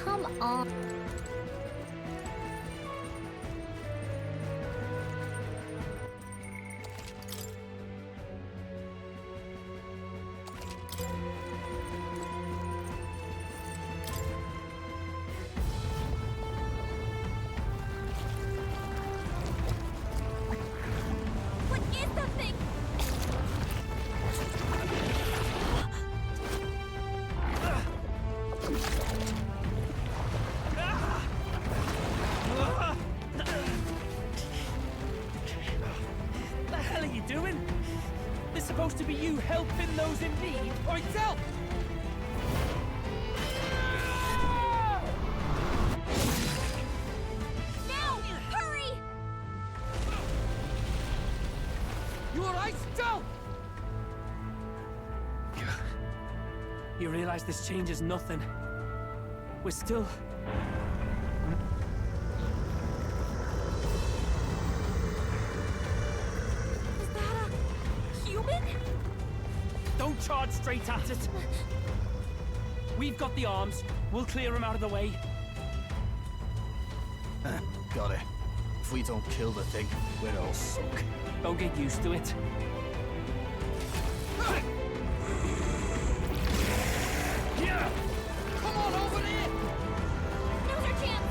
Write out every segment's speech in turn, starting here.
come on. What is that thing? The hell are you doing? This supposed to be you helping those in need, or itself? Now! Hurry! You alright, still? You realize this changes nothing. We're still... Is that a human? Don't charge straight at it. We've got the arms. We'll clear him out of the way. Got it. If we don't kill the thing, we're all sunk. Don't get used to it. Yeah! Come on, over there! Now's our chance!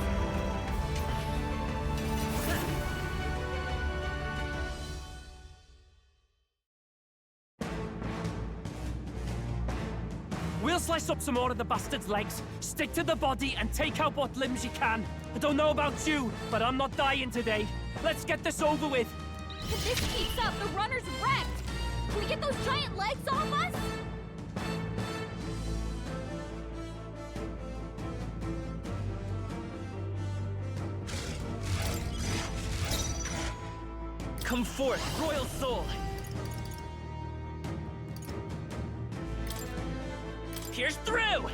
We'll slice up some more of the bastard's legs, stick to the body, and take out what limbs you can. I don't know about you, but I'm not dying today. Let's get this over with. If this keeps up, the runner's wrecked! Can we get those giant legs off us? Come forth, royal soul. Pierce through!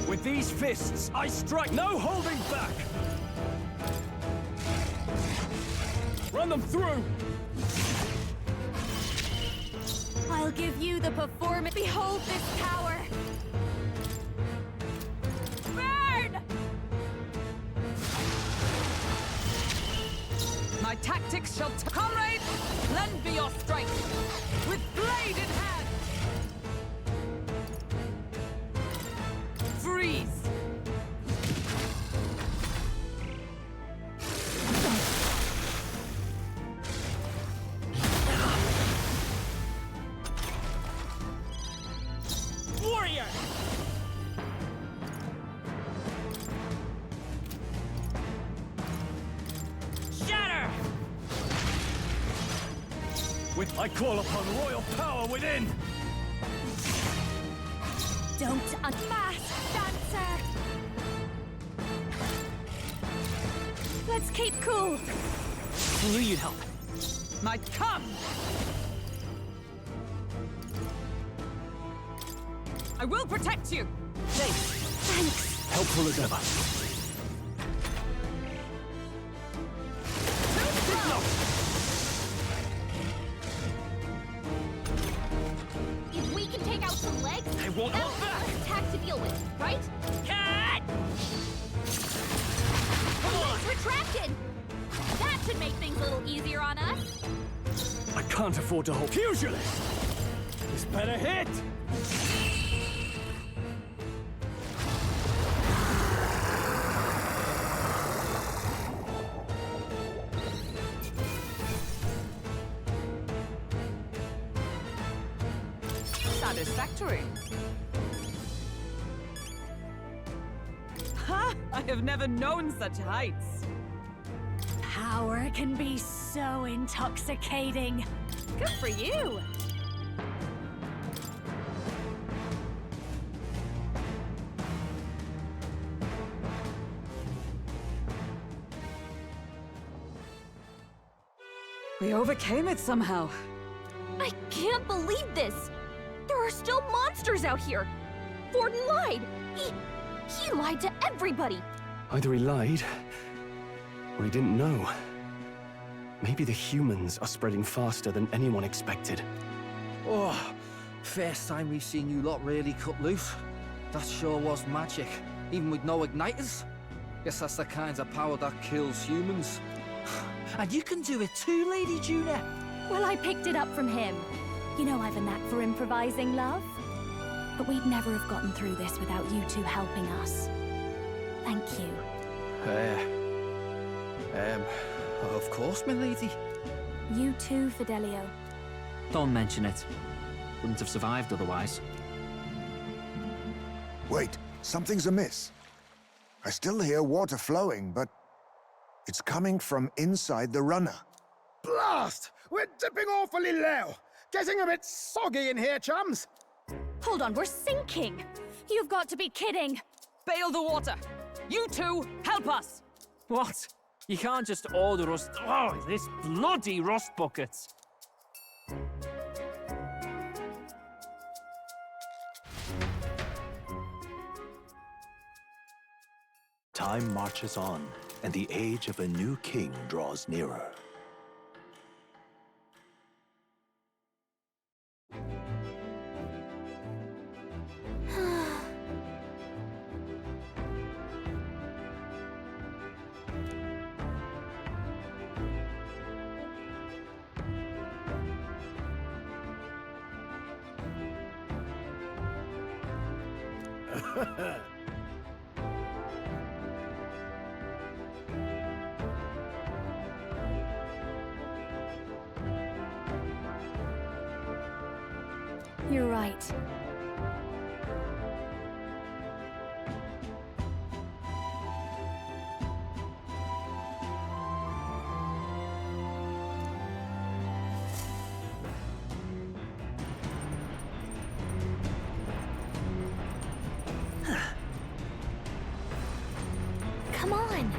With these fists, I strike, no holding back! Run them through! I'll give you the performance. Behold this power! Burn! My tactics shall comrade, lend me your strength, with blade in hand! Freeze! Warrior! Shatter! I call upon royal power within! Don't unmask, dancer! Let's keep cool. I knew you'd help. My come! I will protect you! Thanks. Helpful as ever. If we can take out some legs, I won't that'll hold be back. less attack to deal with, right? Cut! The legs retracted! That should make things a little easier on us. I can't afford to hold. Pugilist! This better hit! Satisfactory. Ha! I have never known such heights. Power can be so intoxicating. Good for you. We overcame it somehow. I can't believe this. There are still monsters out here. Forden lied. He lied to everybody. Either he lied, or he didn't know. Maybe the humans are spreading faster than anyone expected. Oh, First time we've seen you lot really cut loose. That sure was magic, even with no igniters. Guess that's the kind of power that kills humans. And you can do it too, Lady Juna. Well, I picked it up from him. You know I've a knack for improvising, love. But we'd never have gotten through this without you two helping us. Thank you. Of course, my lady. You too, Fidelio. Don't mention it. Wouldn't have survived otherwise. Wait, something's amiss. I still hear water flowing, but it's coming from inside the runner. Blast! We're dipping awfully low. Getting a bit soggy in here, chums. Hold on, we're sinking! You've got to be kidding! Bail the water! You two, help us! What? You can't just order us... Oh, this bloody rust buckets! Time marches on, and the age of a new king draws nearer. You're right. Come on!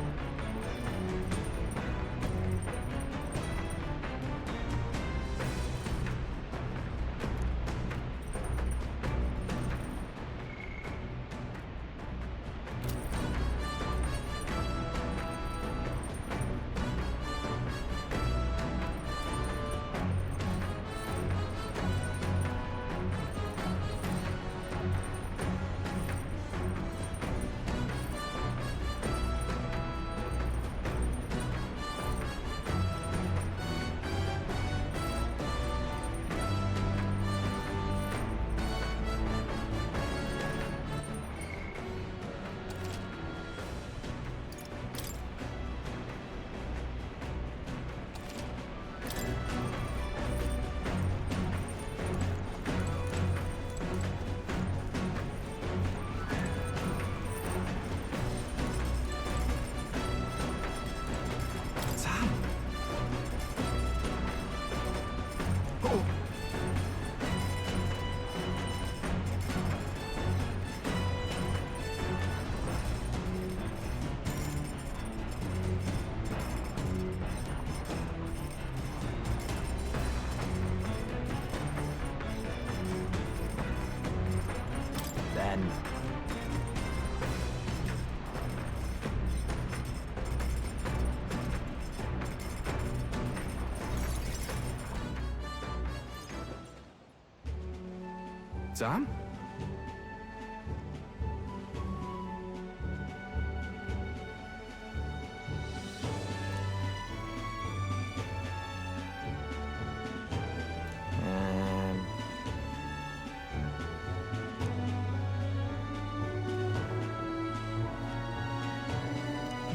Sam?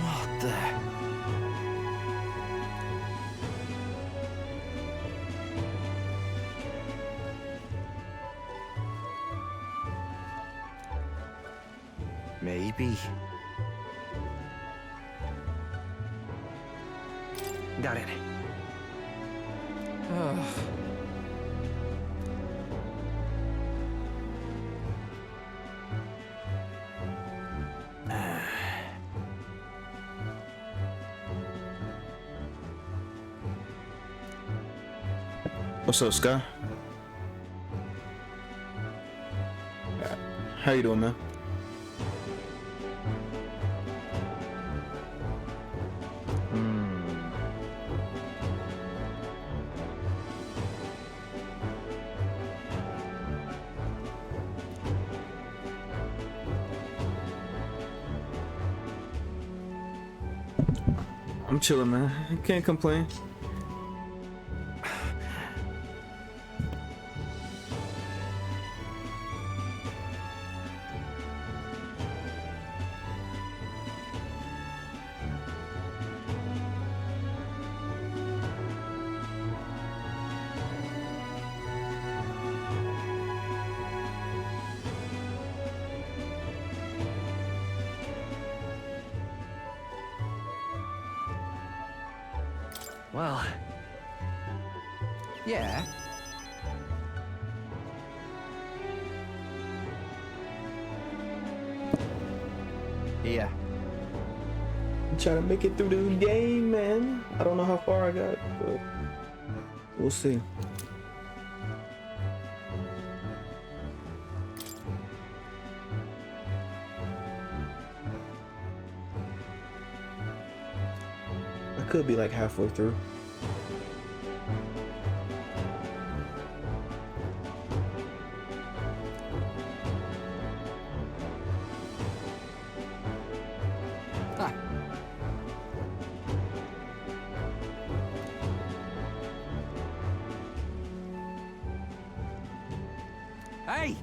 What the... Maybe. Got it. What's up, Sky? How you doing, man? I'm chilling, man. I can't complain. Well, yeah. Here. I'm trying to make it through this game, man. I don't know how far I got, but we'll see. I could be like halfway through. Hey!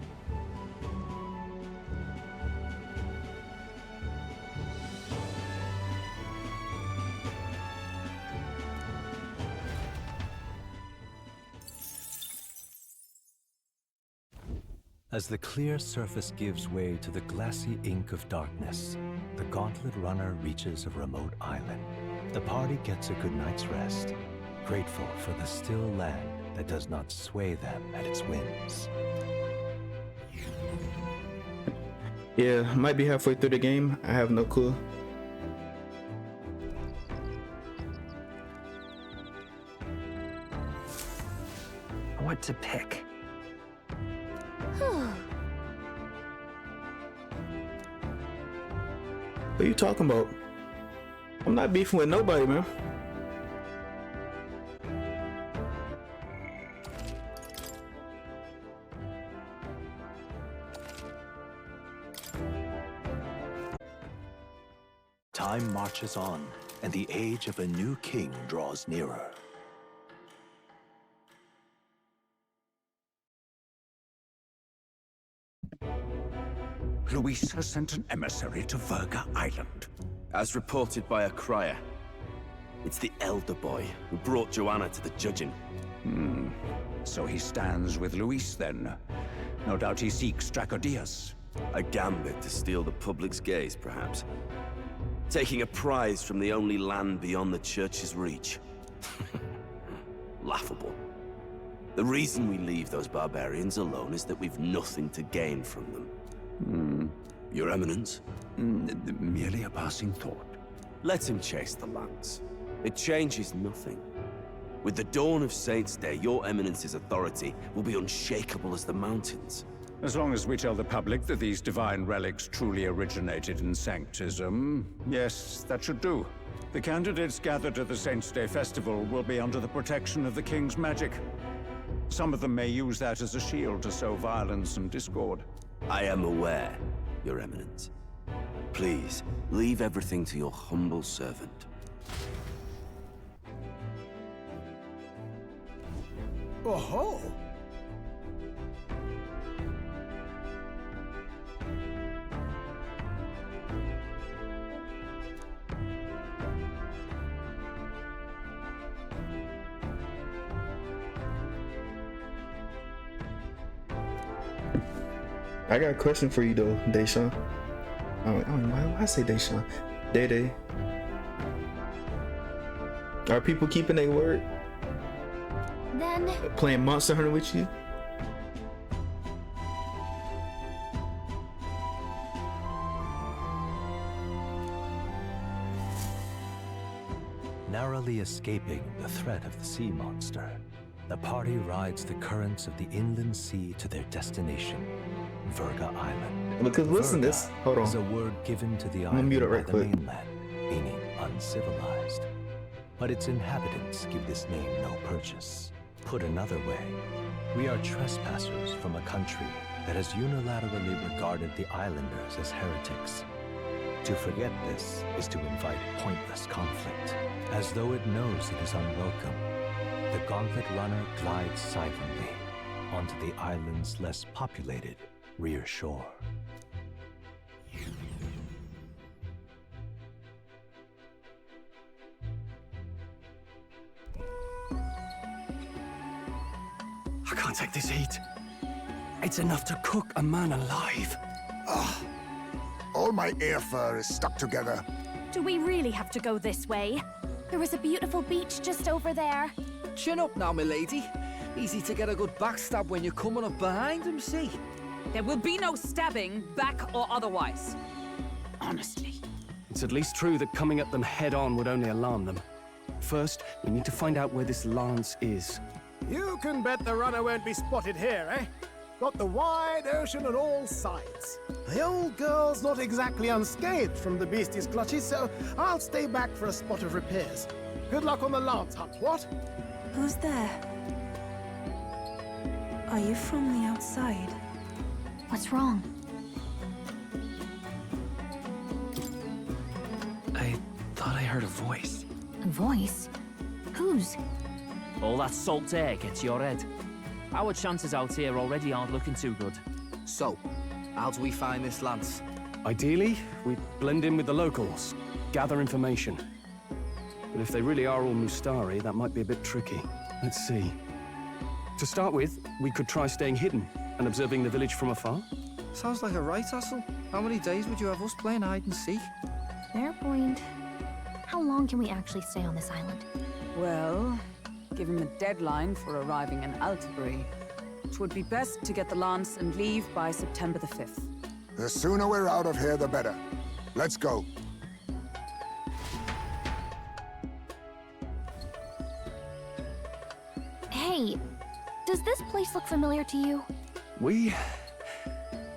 As the clear surface gives way to the glassy ink of darkness, the gauntlet runner reaches a remote island. The party gets a good night's rest, grateful for the still land that does not sway them at its whims. Yeah, might be halfway through the game. I have no clue. What to pick? What are you talking about? I'm not beefing with nobody, man. Time marches on, and the age of a new king draws nearer. Luis has sent an emissary to Verga Island. As reported by a crier. It's the elder boy who brought Joanna to the judging. So he stands with Luis then. No doubt he seeks Dracodius. A gambit to steal the public's gaze, perhaps. Taking a prize from the only land beyond the church's reach. Laughable. The reason we leave those barbarians alone is that we've nothing to gain from them. Your Eminence? Merely a passing thought. Let him chase the lance. It changes nothing. With the dawn of Saints' Day, your Eminence's authority will be unshakable as the mountains. As long as we tell the public that these divine relics truly originated in Sanctism, yes, that should do. The candidates gathered at the Saints' Day festival will be under the protection of the King's magic. Some of them may use that as a shield to sow violence and discord. I am aware, Your Eminence. Please, leave everything to your humble servant. Oh-ho! I got a question for you though, Deshaun. I don't know why I say Deshaun. Day. Are people keeping their word? Then... Playing Monster Hunter with you? Narrowly escaping the threat of the sea monster, the party rides the currents of the inland sea to their destination, Verga Island. Because listen, Verga this. Hold on. is a word given to the I'm gonna island mute it by right the quick. mainland, meaning uncivilized. But its inhabitants give this name no purchase. Put another way, we are trespassers from a country that has unilaterally regarded the islanders as heretics. To forget this is to invite pointless conflict. As though it knows it is unwelcome, the Gauntlet Runner glides silently onto the island's less populated rear shore. I can't take this heat. It's enough to cook a man alive. Ugh. All my ear fur is stuck together. Do we really have to go this way? There was a beautiful beach just over there. Chin up now, milady. Easy to get a good backstab when you're coming up behind him, see? There will be no stabbing, back or otherwise. Honestly. It's at least true that coming at them head-on would only alarm them. First, we need to find out where this lance is. You can bet the runner won't be spotted here, eh? Got the wide ocean on all sides. The old girl's not exactly unscathed from the beastie's clutches, so I'll stay back for a spot of repairs. Good luck on the lance hunt, what? Who's there? Are you from the outside? What's wrong? I thought I heard a voice. A voice? Whose? All that salt air gets your head. Our chances out here already aren't looking too good. So, how do we find this lance? Ideally, we blend in with the locals, gather information. But if they really are all Mustari, that might be a bit tricky. Let's see. To start with, we could try staying hidden and observing the village from afar. Sounds like a right hustle. How many days would you have us playing hide and seek? Fair point. How long can we actually stay on this island? Well, give him a deadline for arriving in Altabury. It would be best to get the lance and leave by September the 5th. The sooner we're out of here, the better. Let's go. Hey, does this place look familiar to you? We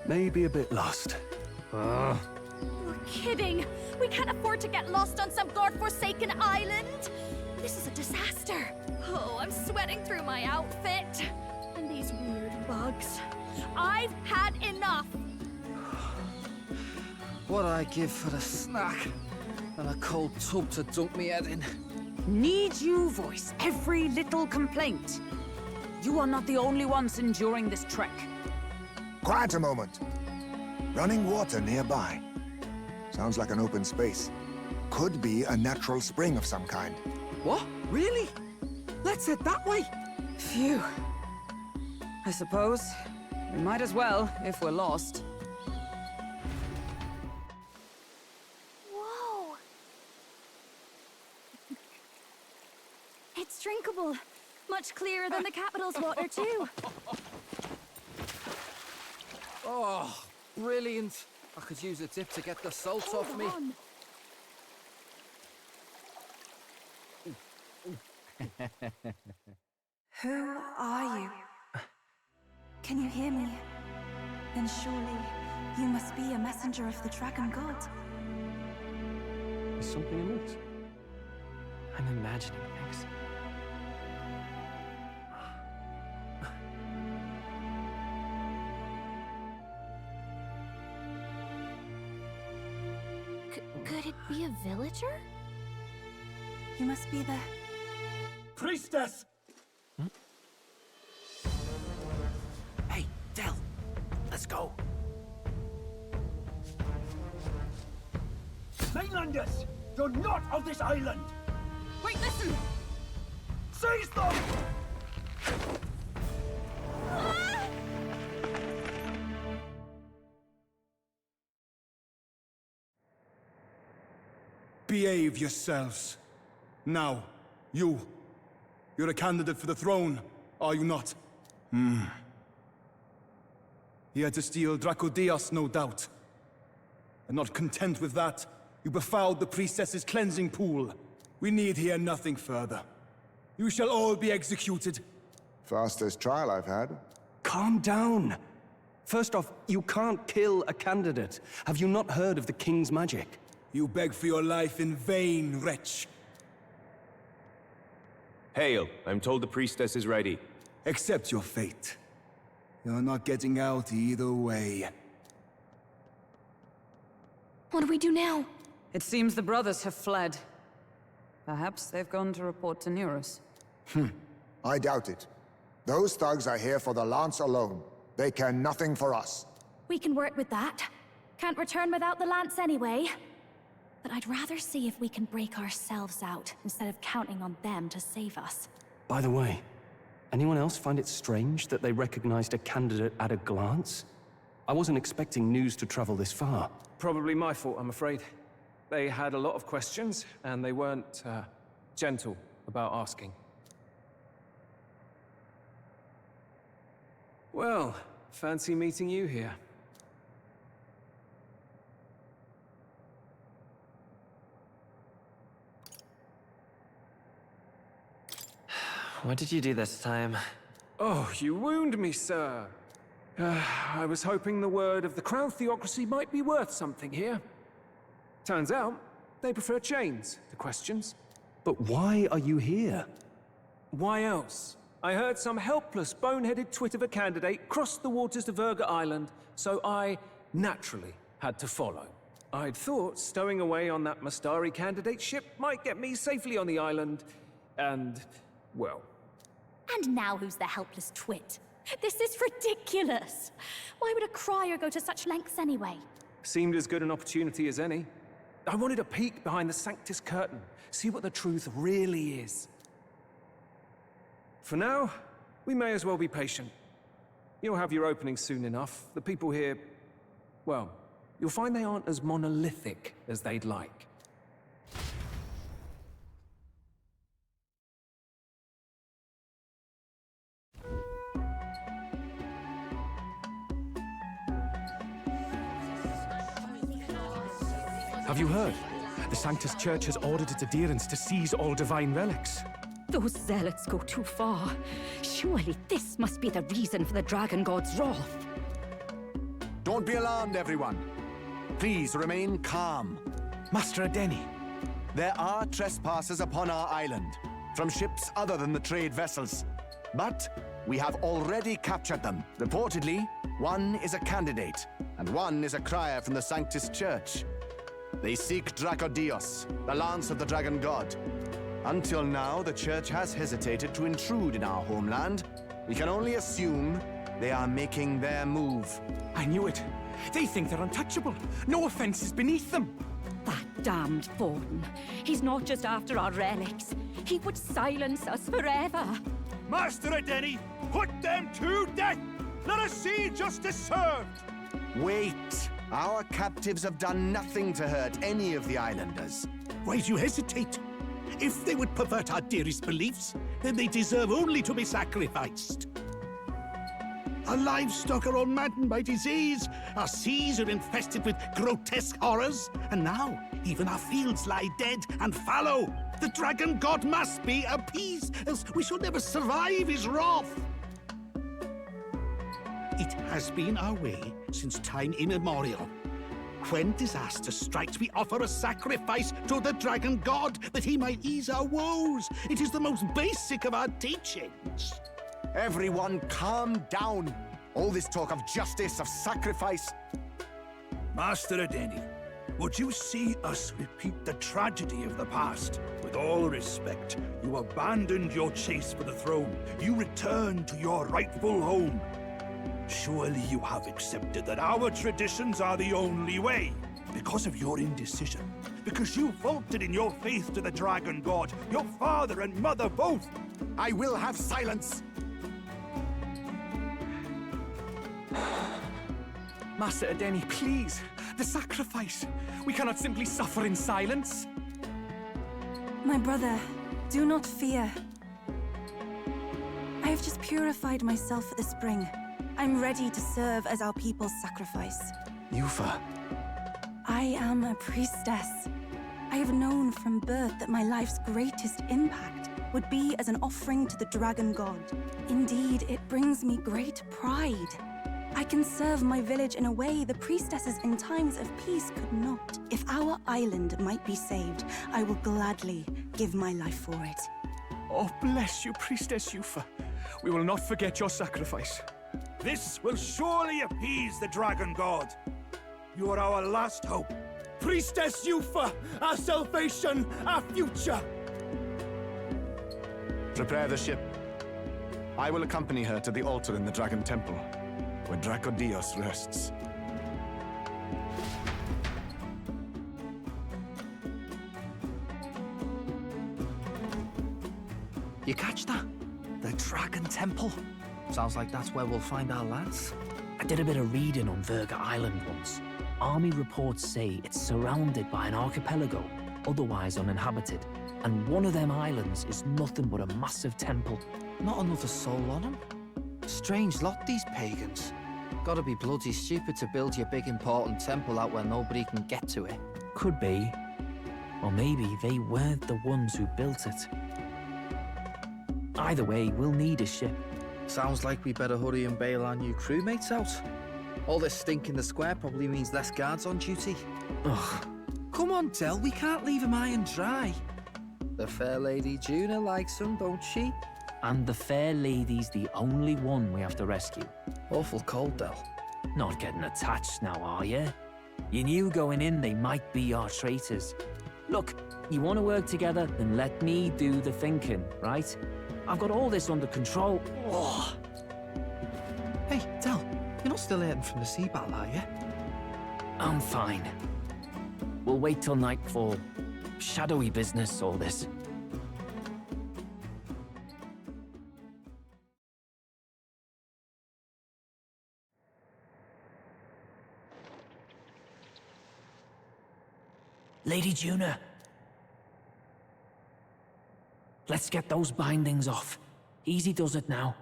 may be a bit lost. You're kidding! We can't afford to get lost on some godforsaken island! This is a disaster! Oh, I'm sweating through my outfit. And these weird bugs. I've had enough! What I give for a snack and a cold tub to dunk me head in. Need you voice every little complaint? You are not the only ones enduring this trek. Quiet a moment. Running water nearby. Sounds like an open space. Could be a natural spring of some kind. What? Really? Let's head that way. Phew. I suppose we might as well if we're lost. Whoa! It's drinkable. Much clearer than the capital's water, too. Oh, brilliant. I could use a dip to get the salt off me. Who are you? Can you hear me? Then surely you must be a messenger of the Dragon God. Is something amiss? I'm imagining things. Could it be a villager? You must be the... Priestess! Hey, Del, let's go. Mainlanders! You're not of this island! Wait, listen! Seize them! Behave yourselves. Now, you're a candidate for the throne, are you not? Here to steal Dracodias, no doubt. And not content with that, you befouled the priestess's cleansing pool. We need hear nothing further. You shall all be executed. Fastest trial I've had. Calm down. First off, you can't kill a candidate. Have you not heard of the king's magic? You beg for your life in vain, wretch. Hail, I'm told the priestess is ready. Accept your fate. You're not getting out either way. What do we do now? It seems the brothers have fled. Perhaps they've gone to report to Neurus. I doubt it. Those thugs are here for the lance alone. They care nothing for us. We can work with that. Can't return without the lance anyway. But I'd rather see if we can break ourselves out, instead of counting on them to save us. By the way, anyone else find it strange that they recognized a candidate at a glance? I wasn't expecting news to travel this far. Probably my fault, I'm afraid. They had a lot of questions, and they weren't, gentle about asking. Well, fancy meeting you here. What did you do this time? Oh, you wound me, sir. I was hoping the word of the Crown Theocracy might be worth something here. Turns out, they prefer chains to questions. But why are you here? Why else? I heard some helpless, boneheaded twit of a candidate crossed the waters to Verga Island, so I naturally had to follow. I'd thought stowing away on that Mastari candidate ship might get me safely on the island, and, well... And now who's the helpless twit? This is ridiculous! Why would a crier go to such lengths anyway? Seemed as good an opportunity as any. I wanted a peek behind the Sanctus curtain, see what the truth really is. For now, we may as well be patient. You'll have your opening soon enough. The people here, well, you'll find they aren't as monolithic as they'd like. Have you heard? The Sanctus Church has ordered its adherents to seize all divine relics. Those zealots go too far. Surely this must be the reason for the Dragon God's wrath. Don't be alarmed, everyone. Please remain calm. Master Adeni. There are trespassers upon our island, from ships other than the trade vessels. But we have already captured them. Reportedly, one is a candidate, and one is a crier from the Sanctus Church. They seek Dracodios, the lance of the Dragon God. Until now, the Church has hesitated to intrude in our homeland. We can only assume they are making their move. I knew it. They think they're untouchable. No offense is beneath them. That damned Borden. He's not just after our relics. He would silence us forever. Master Adeni, put them to death! Let us see justice served! Wait! Our captives have done nothing to hurt any of the islanders. Why do you hesitate? If they would pervert our dearest beliefs, then they deserve only to be sacrificed. Our livestock are all maddened by disease, our seas are infested with grotesque horrors, and now even our fields lie dead and fallow. The Dragon God must be appeased, else we shall never survive his wrath. It has been our way since time immemorial. When disaster strikes, we offer a sacrifice to the Dragon God that he might ease our woes. It is the most basic of our teachings. Everyone calm down. All this talk of justice, of sacrifice. Master Adeni, would you see us repeat the tragedy of the past? With all respect, you abandoned your chase for the throne. You returned to your rightful home. Surely you have accepted that our traditions are the only way. Because of your indecision. Because you faltered in your faith to the Dragon God. Your father and mother both. I will have silence. Master Adeni, please. The sacrifice. We cannot simply suffer in silence. My brother, do not fear. I have just purified myself for the spring. I'm ready to serve as our people's sacrifice. Yufa. I am a priestess. I have known from birth that my life's greatest impact would be as an offering to the Dragon God. Indeed, it brings me great pride. I can serve my village in a way the priestesses in times of peace could not. If our island might be saved, I will gladly give my life for it. Oh, bless you, Priestess Yufa. We will not forget your sacrifice. This will surely appease the Dragon God. You are our last hope. Priestess Yufa, our salvation, our future! Prepare the ship. I will accompany her to the altar in the Dragon Temple, where Dracodios rests. You catch that? The Dragon Temple. Sounds like that's where we'll find our lads. I did a bit of reading on Verga Island once. Army reports say it's surrounded by an archipelago, otherwise uninhabited. And one of them islands is nothing but a massive temple. Not another soul on them. Strange lot, these pagans. Gotta be bloody stupid to build your big important temple out where nobody can get to it. Could be. Or maybe they weren't the ones who built it. Either way, we'll need a ship. Sounds like we better hurry and bail our new crewmates out. All this stink in the square probably means less guards on duty. Ugh. Come on, Del, we can't leave him high and dry. The fair lady Juna likes him, don't she? And the fair lady's the only one we have to rescue. Awful cold, Del. Not getting attached now, are you? You knew going in they might be our traitors. Look, you want to work together, then let me do the thinking, right? I've got all this under control. Oh. Hey, Del, you're not still hurting from the sea battle, are you? I'm fine. We'll wait till nightfall. Shadowy business, all this. Lady Juna. Let's get those bindings off. Easy does it now.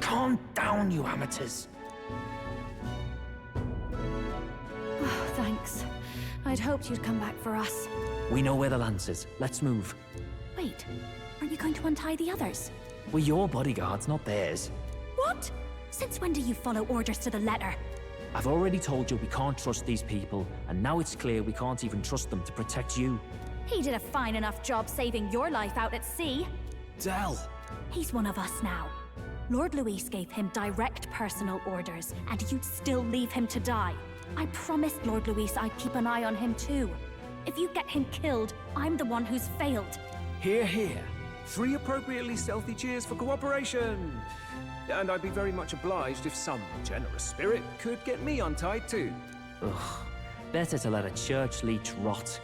Calm down, you amateurs. Oh, thanks. I'd hoped you'd come back for us. We know where the lance is. Let's move. Wait, aren't you going to untie the others? We're your bodyguards, not theirs. What? Since when do you follow orders to the letter? I've already told you we can't trust these people, and now it's clear we can't even trust them to protect you. He did a fine enough job saving your life out at sea. Del! He's one of us now. Lord Luis gave him direct personal orders, and you'd still leave him to die. I promised Lord Luis I'd keep an eye on him too. If you get him killed, I'm the one who's failed. Hear, hear. 3 appropriately stealthy cheers for cooperation. And I'd be very much obliged if some generous spirit could get me untied too. Ugh. Better to let a church leech rot.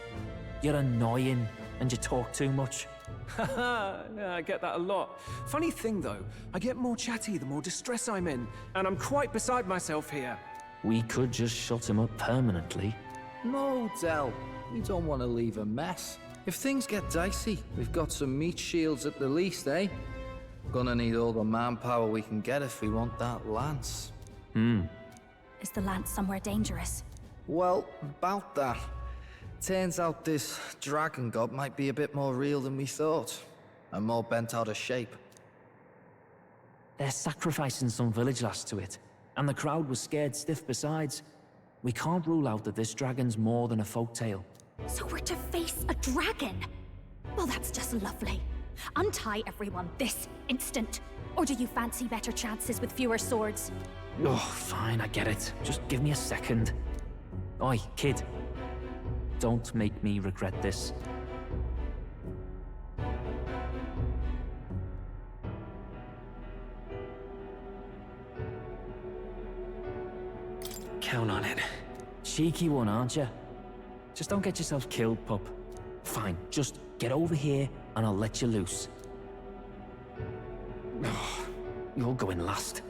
You're annoying, and you talk too much. Haha, yeah, I get that a lot. Funny thing though, I get more chatty the more distress I'm in, and I'm quite beside myself here. We could just shut him up permanently. No, Del. We don't want to leave a mess. If things get dicey, we've got some meat shields at the least, eh? Gonna need all the manpower we can get if we want that lance. Is the lance somewhere dangerous? Well, about that. Turns out this dragon god might be a bit more real than we thought. And more bent out of shape. They're sacrificing some village lass to it, and the crowd was scared stiff besides. We can't rule out that this dragon's more than a folktale. So we're to face a dragon? Well, that's just lovely. Untie everyone this instant. Or do you fancy better chances with fewer swords? Oh, fine, I get it. Just give me a second. Oi, kid. Don't make me regret this. Count on it. Cheeky one, aren't you? Just don't get yourself killed, pup. Fine, just get over here and I'll let you loose. Oh, you're going last.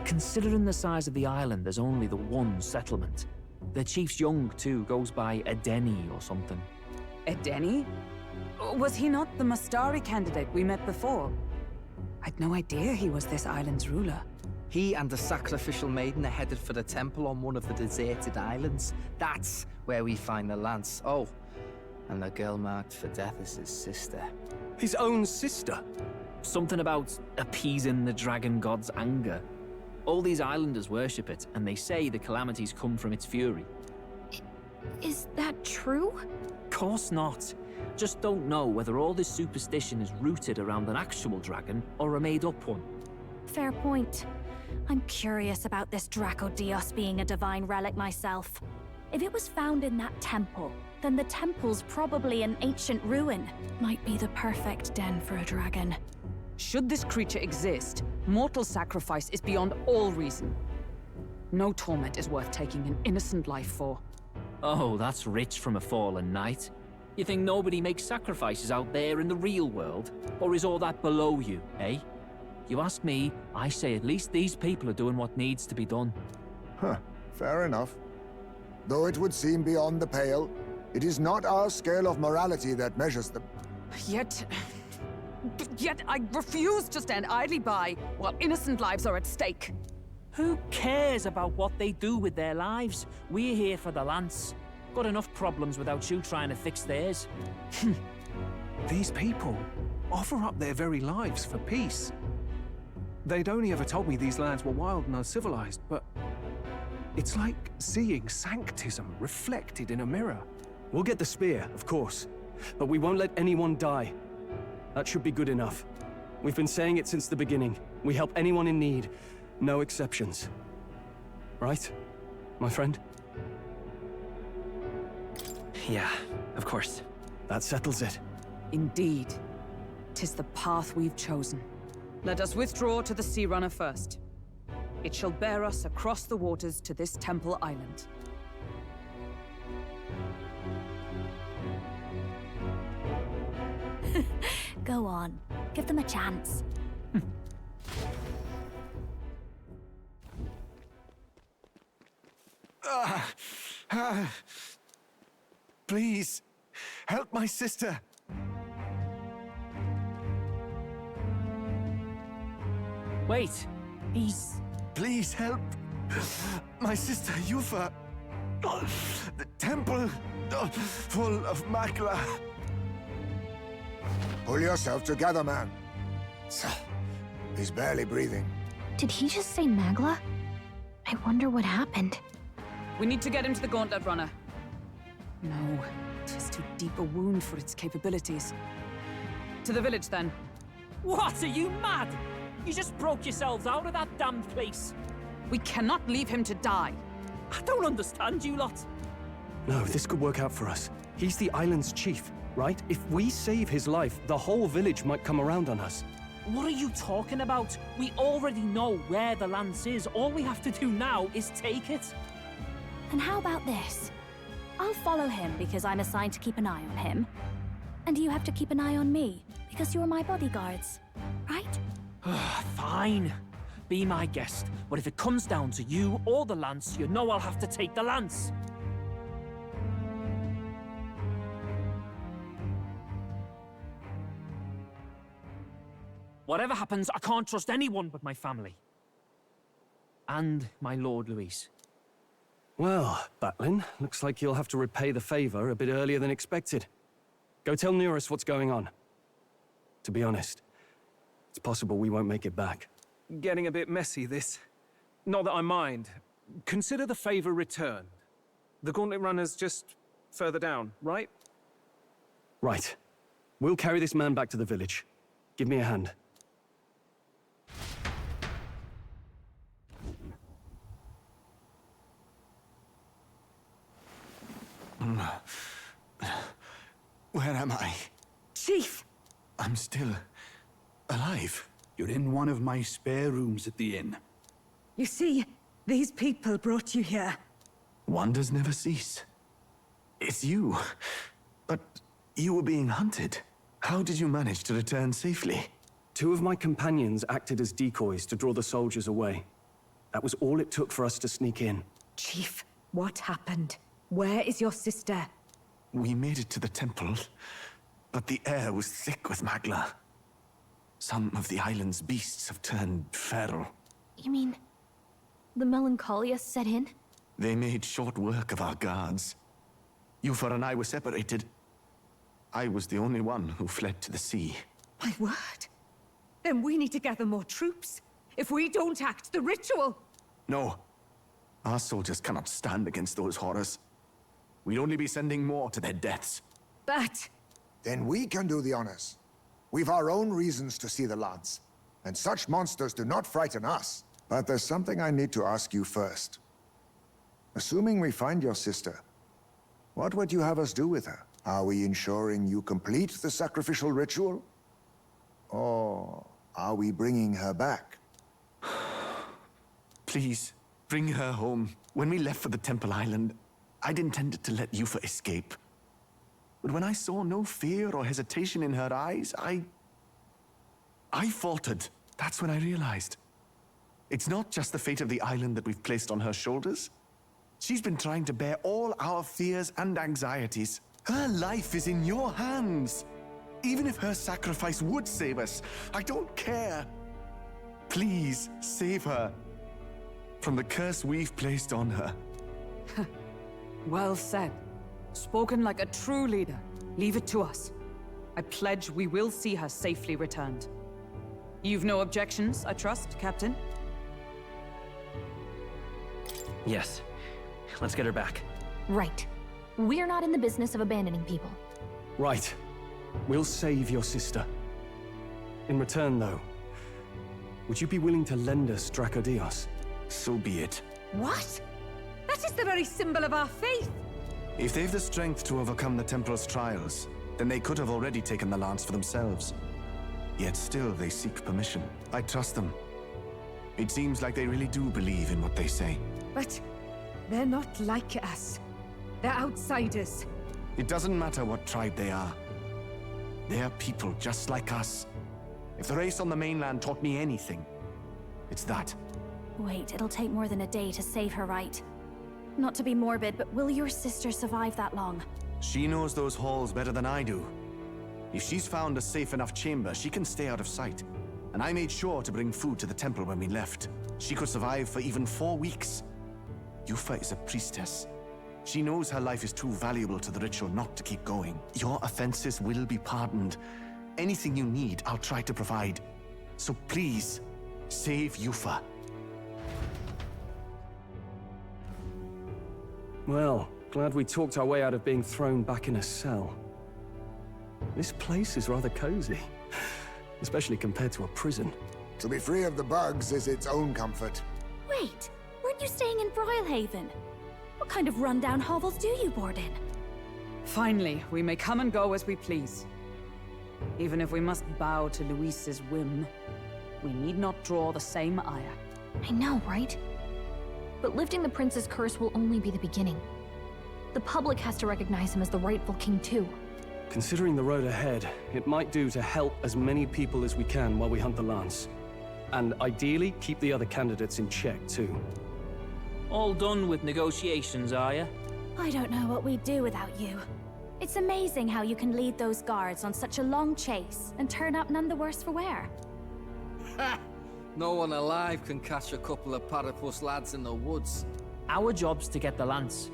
Considering the size of the island, there's only the one settlement. The chief's young, too, goes by Edeni or something. Edeni? Was he not the Mastari candidate we met before? I'd no idea he was this island's ruler. He and the sacrificial maiden are headed for the temple on one of the deserted islands. That's where we find the lance. Oh, and the girl marked for death is his sister. His own sister? Something about appeasing the dragon god's anger. All these islanders worship it, and they say the calamities come from its fury. Is that true? Course not. Just don't know whether all this superstition is rooted around an actual dragon or a made-up one. Fair point. I'm curious about this Dracodios being a divine relic myself. If it was found in that temple, then the temple's probably an ancient ruin. Might be the perfect den for a dragon. Should this creature exist, mortal sacrifice is beyond all reason. No torment is worth taking an innocent life for. Oh, that's rich from a fallen knight. You think nobody makes sacrifices out there in the real world? Or is all that below you, eh? You ask me, I say at least these people are doing what needs to be done. Huh, fair enough. Though it would seem beyond the pale, it is not our scale of morality that measures them. Yet I refuse to stand idly by while innocent lives are at stake. Who cares about what they do with their lives? We're here for the lance. Got enough problems without you trying to fix theirs. These people offer up their very lives for peace. They'd only ever told me these lands were wild and uncivilized, but it's like seeing sanctism reflected in a mirror. We'll get the spear, of course, but we won't let anyone die. That should be good enough. We've been saying it since the beginning. We help anyone in need, no exceptions. Right, my friend? Yeah, of course. That settles it. Indeed. 'Tis the path we've chosen. Let us withdraw to the Sea Runner first. It shall bear us across the waters to this temple island. Go on. Give them a chance. Please, help my sister. Wait, he's... Please help my sister Yufa. The temple full of Makla. Pull yourself together, man. He's barely breathing. Did he just say Magla? I wonder what happened. We need to get him to the Gauntlet Runner. No, it is too deep a wound for its capabilities. To the village, then. What, are you mad? You just broke yourselves out of that damned place. We cannot leave him to die. I don't understand you lot. No, this could work out for us. He's the island's chief, right? If we save his life, the whole village might come around on us. What are you talking about? We already know where the lance is. All we have to do now is take it. And how about this? I'll follow him because I'm assigned to keep an eye on him. And you have to keep an eye on me because you're my bodyguards, right? Fine. Be my guest. But if it comes down to you or the lance, you know I'll have to take the lance. Whatever happens, I can't trust anyone but my family. And my Lord Luis. Well, Batlin, looks like you'll have to repay the favor a bit earlier than expected. Go tell Neurus what's going on. To be honest, it's possible we won't make it back. Getting a bit messy, this. Not that I mind. Consider the favor returned. The Gauntlet Runner's just further down, right? Right. We'll carry this man back to the village. Give me a hand. Where am I? Chief! I'm still alive. You're in one of my spare rooms at the inn. You see, these people brought you here. Wonders never cease. It's you. But you were being hunted. How did you manage to return safely? 2 of my companions acted as decoys to draw the soldiers away. That was all it took for us to sneak in. Chief, what happened? Where is your sister? We made it to the temple, but the air was thick with Magla. Some of the island's beasts have turned feral. You mean... the melancholia set in? They made short work of our guards. Yufa and I were separated. I was the only one who fled to the sea. My word! Then we need to gather more troops. If we don't act, the ritual... No. Our soldiers cannot stand against those horrors. we'd only be sending more to their deaths. But... Then we can do the honors. We've our own reasons to see the lads, and such monsters do not frighten us. But there's something I need to ask you first. Assuming we find your sister, what would you have us do with her? Are we ensuring you complete the sacrificial ritual? Or are we bringing her back? Please, bring her home. When we left for the Temple Island, I'd intended to let Yufa escape. But when I saw no fear or hesitation in her eyes, I faltered. That's when I realized. It's not just the fate of the island that we've placed on her shoulders. She's been trying to bear all our fears and anxieties. Her life is in your hands. Even if her sacrifice would save us, I don't care. Please, save her from the curse we've placed on her. Well said. Spoken like a true leader. Leave it to us. I pledge we will see her safely returned. You've no objections, I trust, Captain? Yes. Let's get her back. Right. We're not in the business of abandoning people. Right. We'll save your sister. In return, though, would you be willing to lend us Dracodios? So be it. What? That is the very symbol of our faith! If they've the strength to overcome the Templar's trials, then they could have already taken the lance for themselves. Yet still they seek permission. I trust them. It seems like they really do believe in what they say. But they're not like us. They're outsiders. It doesn't matter what tribe they are. They're people just like us. If the race on the mainland taught me anything, it's that. Wait, it'll take more than a day to save her, right? Not to be morbid, but will your sister survive that long? She knows those halls better than I do. If she's found a safe enough chamber, she can stay out of sight. And I made sure to bring food to the temple when we left. She could survive for even 4 weeks. Yufa is a priestess. She knows her life is too valuable to the ritual not to keep going. Your offenses will be pardoned. Anything you need, I'll try to provide. So please, save Yufa. Well, glad we talked our way out of being thrown back in a cell. This place is rather cozy, especially compared to a prison. To be free of the bugs is its own comfort. Wait, weren't you staying in Broilhaven? What kind of rundown hovels do you board in? Finally, we may come and go as we please. Even if we must bow to Luis's whim, we need not draw the same ire. I know, right? But lifting the prince's curse will only be the beginning. The public has to recognize him as the rightful king too. Considering the road ahead, it might do to help as many people as we can while we hunt the lance. And ideally, keep the other candidates in check too. All done with negotiations, are you? I don't know what we'd do without you. It's amazing how you can lead those guards on such a long chase and turn up none the worse for wear. No one alive can catch a couple of platypus lads in the woods. Our job's to get the lance.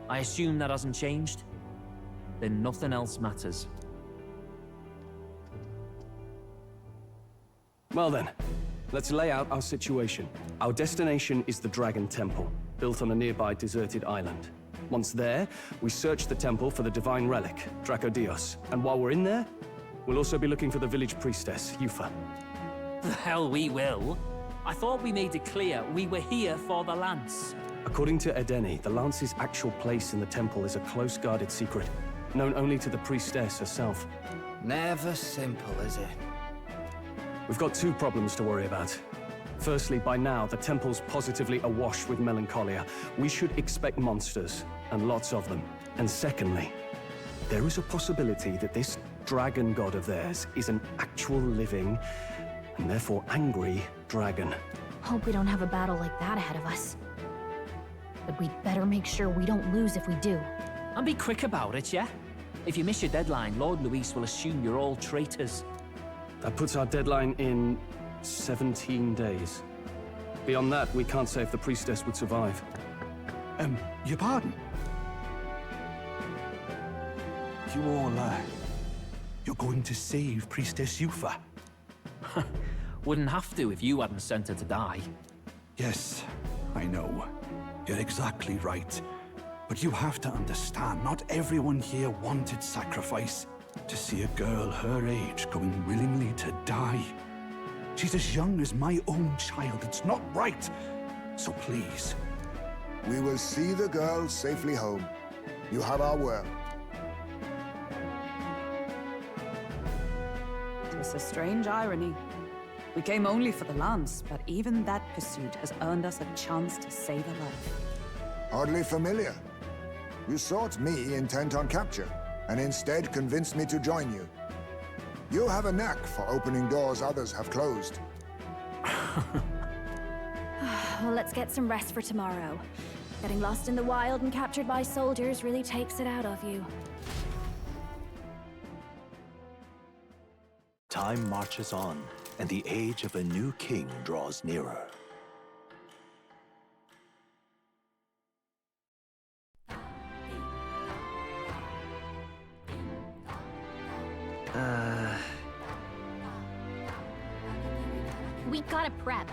I assume that hasn't changed? Then nothing else matters. Well then, let's lay out our situation. Our destination is the Dragon Temple, built on a nearby deserted island. Once there, we search the temple for the divine relic, Dracodios. And while we're in there, we'll also be looking for the village priestess, Yufa. The hell we will. I thought we made it clear we were here for the lance. According to Edeni, the lance's actual place in the temple is a close-guarded secret, known only to the priestess herself. Never simple, is it? We've got 2 problems to worry about. Firstly, by now, the temple's positively awash with melancholia. We should expect monsters, and lots of them. And secondly, there is a possibility that this dragon god of theirs is an actual living, and therefore angry, dragon. Hope we don't have a battle like that ahead of us. But we'd better make sure we don't lose if we do. And be quick about it, yeah? If you miss your deadline, Lord Luis will assume you're all traitors. That puts our deadline in 17 days. Beyond that, we can't say if the priestess would survive. Your pardon? You all, you're going to save Priestess Yufa? Wouldn't have to if you hadn't sent her to die. Yes, I know. You're exactly right. But you have to understand, not everyone here wanted sacrifice. To see a girl her age going willingly to die. She's as young as my own child. It's not right. So please. We will see the girl safely home. You have our word. It's a strange irony. We came only for the lance, but even that pursuit has earned us a chance to save a life. Oddly familiar. You sought me intent on capture, and instead convinced me to join you. You have a knack for opening doors others have closed. Well, let's get some rest for tomorrow. Getting lost in the wild and captured by soldiers really takes it out of you. Time marches on, and the age of a new king draws nearer. We gotta prep.